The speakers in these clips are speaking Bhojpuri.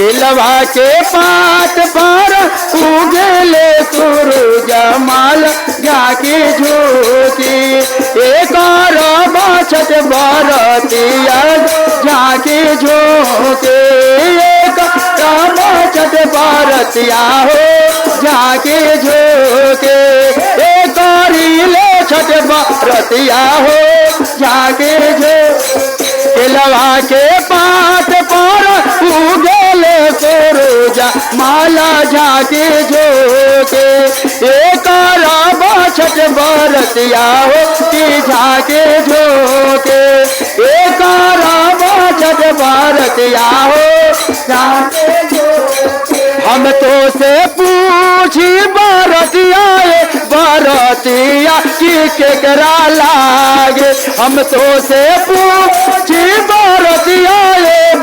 केलवा के पात पर उगले सूरज माल जाके झोंके एक और बाछट बरतिया जाके झोंके एक बाछट बरतिया हो जाके झोंके एक ले छठ बरतिया हो जाके झोंके केलवा के पात पर उगले सूरज माला जाके झोंके एक बाछट बरतिया हो कि जाके झोंके एक बाछट बरतिया हो जाके झोंके हम तो से पूछी बरतिया बरतिया की केकरा लागे हम तो से पूछी बरतिया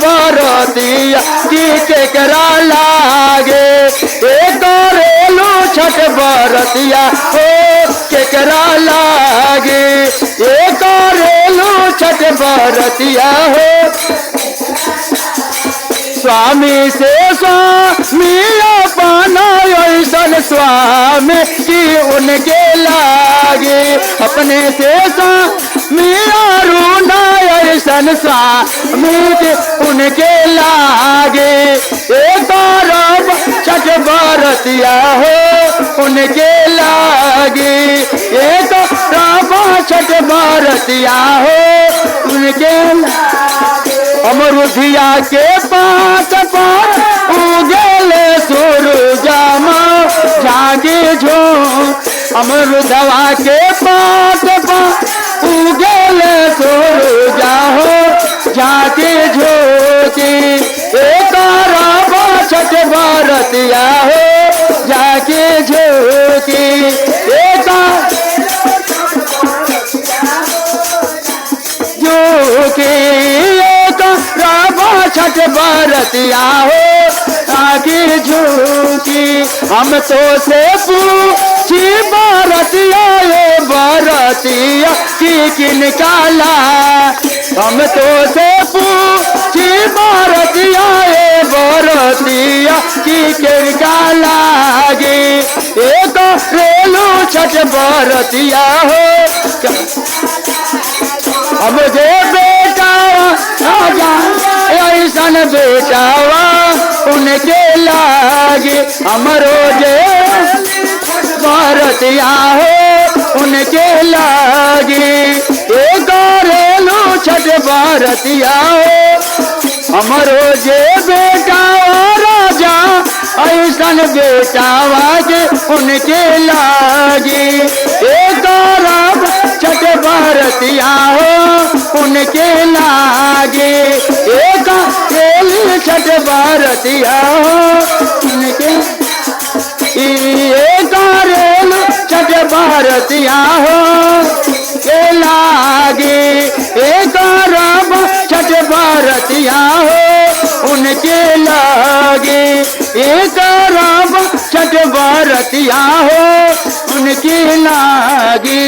बरतिया की केकरा लागे एक रेलू छठ बरतिया हो केकरा लागे एक रेलू छठ बरतिया हो स्वामी से स्वामी अपना ऐसन स्वामी की उनके लागे अपने से स्वामी रूना ऐसन स्वामी के उनके लागे एक छठ बरतिया हो उनके लागे एक छठ बरतिया हो उनके लागे अमरुधिया के पात पर उगले सूरज जागे झो अमरुदवा के पात पर उगले सूरज हो जाके झोंके एक बाछट बरतिया हो जाके झोंके एक झोंके छठ बरतिया हो आगे झोंकी हम तो से पूछी बरतिया बरतिया की किनकाला हम तो से पूछी बरतिया बरतिया की किनकाला गे एक रेलू छठ बरतिया हो हम जे बेटा राजा ऐसन बेटावा उनके लागे हमरो जे बरतिया हो उनके लागे एक रेलू छठ बरतिया हो हमरो जे बेटावा राजा ऐसन बेटावा के उनके लागे एक छठ बरतिया हो उनके लागे एक छठ बरतिया हो उनके एक छठ बरतिया हो के लागे एक छठ बरतिया हो उनके लागे एक छठ बरतिया हो उनके लागे।